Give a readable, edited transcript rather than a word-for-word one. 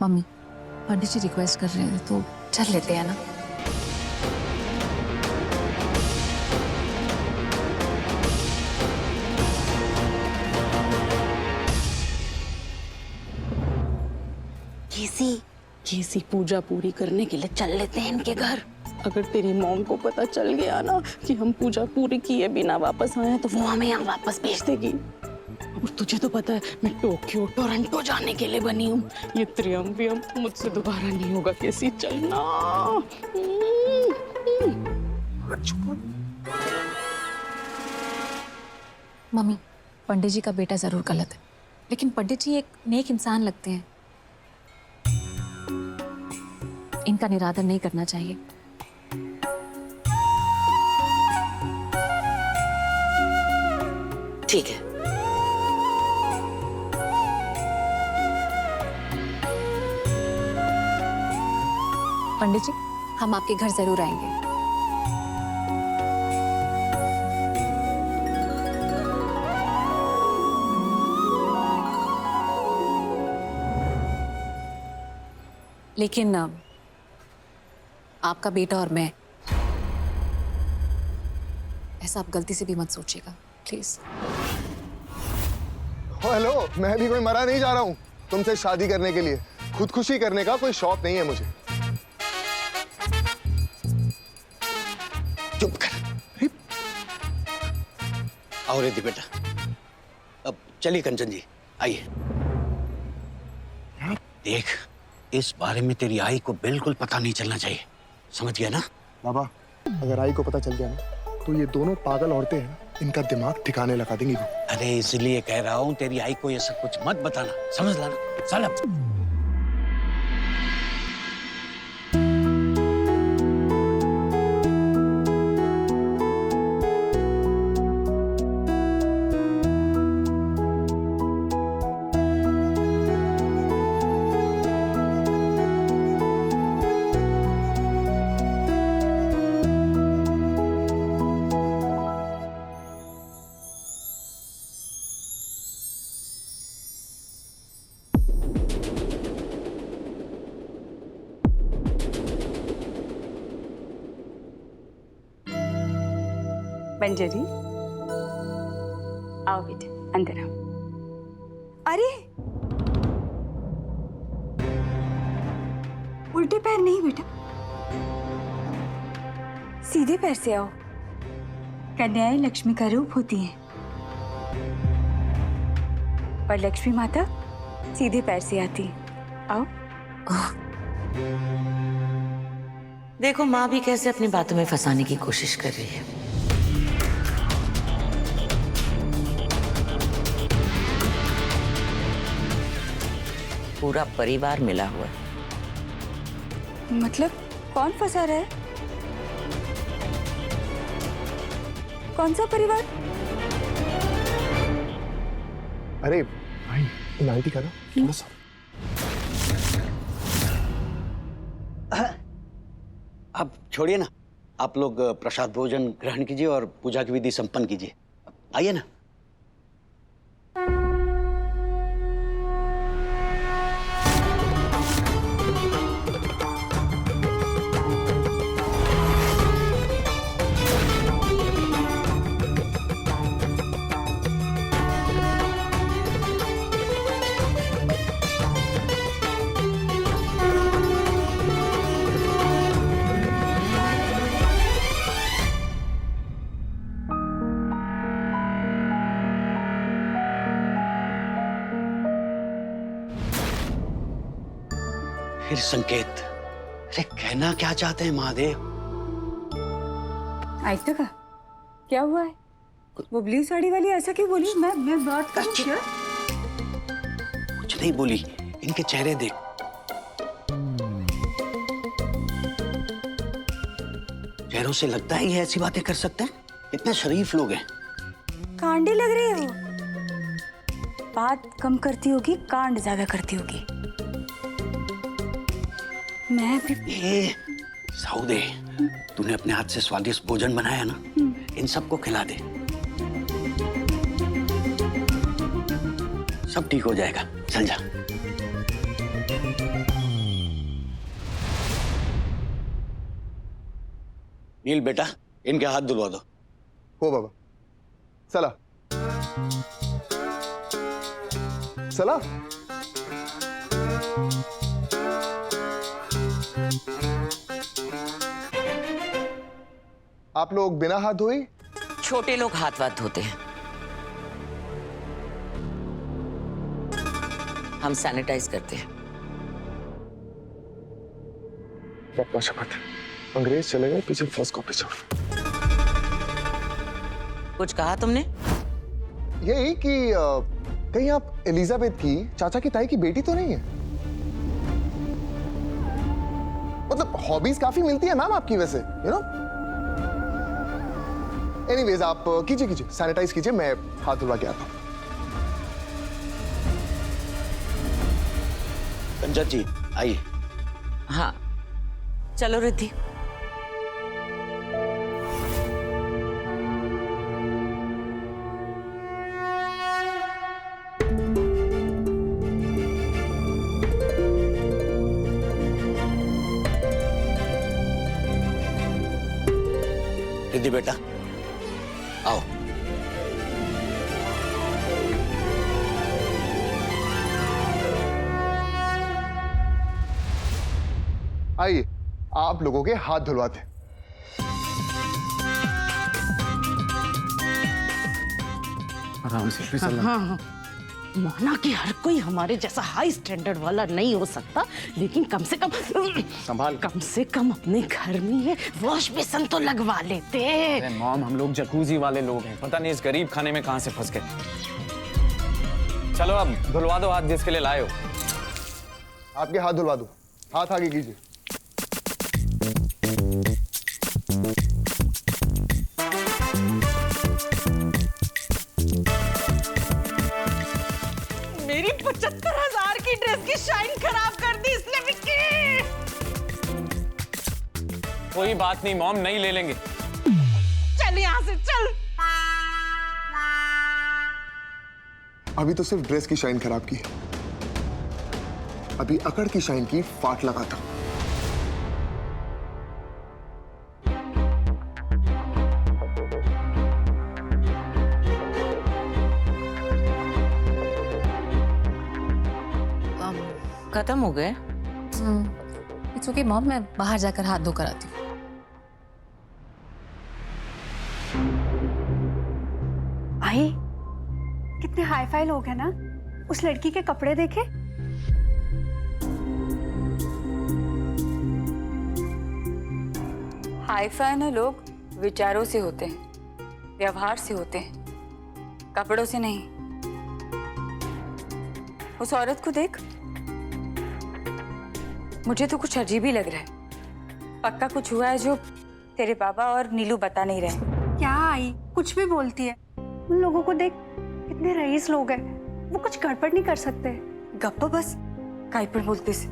Mummy, पंडित जी request कर रहे हैं तो चल लेते हैं ना। कैसी पूजा पूरी करने के लिए चल लेते हैं इनके घर। अगर तेरी मॉम को पता चल गया ना कि हम पूजा पूरी किए बिना वापस आए तो वो हमें यहाँ वापस भेज देगी। और तुझे तो पता है मैं टोक्यो टोरंटो जाने के लिए बनी हूँ। ये त्रियम्बियम मुझसे दोबारा नहीं होगा। कैसी चलना। मम्मी, पंडित जी का बेटा जरूर गलत है, लेकिन पंडित जी एक नेक इंसान लगते हैं। इनका निरादर नहीं करना चाहिए। ठीक है। पंडित जी, हम आपके घर जरूर आएंगे। लेकिन आपका बेटा और मैं, ऐसा आप गलती से भी मत सोचिएगा प्लीज। हेलो, मैं भी कोई मरा नहीं जा रहा हूँ तुमसे शादी करने के लिए। खुदकुशी करने का कोई शौक नहीं है मुझे। चुप कर। आओ रिद्धि बेटा, अब चलिए कंचन जी आइए। देख, इस बारे में तेरी आई को बिल्कुल पता नहीं चलना चाहिए, समझ गया ना? बाबा, अगर आई को पता चल गया ना तो ये दोनों पागल औरतें हैं, इनका दिमाग ठिकाने लगा देंगी वो। अरे इसलिए कह रहा हूँ तेरी आई को ये सब कुछ मत बताना, समझ लाना। चल अब। मंजरी, आओ बेटा अंदर आओ। अरे उल्टे पैर नहीं बेटा, सीधे पैर से आओ। कन्याएं लक्ष्मी का रूप होती हैं और लक्ष्मी माता सीधे पैर से आती है। आओ। देखो माँ भी कैसे अपनी बातों में फंसाने की कोशिश कर रही है। पूरा परिवार मिला हुआ है। मतलब कौन फंसा रहा है? कौन सा परिवार? अरे भाई, इन आंटी का ना थोड़ा सा। अब छोड़िए ना, आप लोग प्रसाद भोजन ग्रहण कीजिए और पूजा की विधि संपन्न कीजिए। आइए ना। फिर संकेत, अरे कहना क्या चाहते हैं महादेव? आयता का क्या हुआ है? वो ब्लू साड़ी वाली ऐसा क्यों बोली? मैं बात करूं क्या? कुछ नहीं बोली, इनके चेहरे देख। चेहरों से लगता है ये ऐसी बातें कर सकते हैं। इतने शरीफ लोग हैं। कांडी लग रही है वो। बात कम करती होगी, कांड ज्यादा करती होगी। मैं भी ये सऊदे, तूने अपने हाथ से स्वादिष्ट भोजन बनाया ना, इन सबको खिला दे, सब ठीक हो जाएगा। चल जा। नील बेटा, इनके हाथ धुलवा दो। हो बाबा, चला चला। आप लोग बिना हाथ धोए? छोटे लोग हाथ वाथ धोते हैं, हम सैनिटाइज करते हैं। अपना शपथ, अंग्रेज चले गए, पीछे फर्स्ट कॉपी छोड़। कुछ कहा तुमने? यही कि कहीं आप एलिजाबेथ की चाचा की ताई की बेटी तो नहीं है? मतलब हॉबीज काफी मिलती है मैम आपकी वैसे, यू नो। एनीवेज आप कीजिए कीजिए, सैनिटाइज कीजिए, मैं हाथ धुलवा के आता हूं। कंचन जी आइए। हाँ चलो रिद्धि। रिद्धि बेटा आओ। आइए, आप लोगों के हाथ धुलवाते। आराम से फिसल। हाँ, माना कि हर कोई हमारे जैसा हाई स्टैंडर्ड वाला नहीं हो सकता, लेकिन कम से कम संभाल। कम से कम अपने घर में ये वॉश बेसिन तो लगवा लेते। अरे मॉम, हम लोग जकूजी वाले लोग हैं, पता नहीं इस गरीब खाने में कहां से फंस गए। चलो अब धुलवा दो हाथ जिसके लिए लाए हो। आपके हाथ धुलवा दो, हाथ आगे कीजिए। मेरी 75,000 की ड्रेस की शाइन खराब कर दी इसने विक्की। कोई बात नहीं मॉम, नहीं ले लेंगे। चल यहाँ से चल। अभी तो सिर्फ ड्रेस की शाइन खराब की, अभी अकड़ की शाइन की फाट लगाता। खत्म हो गए? इट्स ओके मॉम, मैं बाहर जाकर हाथ धोकर आती हूँ। भाई कितने हाई फाई लोग हैं ना, उस लड़की के कपड़े देखे। हाई फाई ना लोग विचारों से होते हैं, व्यवहार से होते हैं, कपड़ों से नहीं। उस औरत को देख, मुझे तो कुछ अजीब ही लग रहा है। पक्का कुछ हुआ है जो तेरे बाबा और नीलू बता नहीं रहे। क्या आई कुछ भी बोलती है? उन लोगों को देख, कितने रईस लोग हैं, वो कुछ गड़बड़ नहीं कर सकते। गप्पा बस, काय पर बोलते से।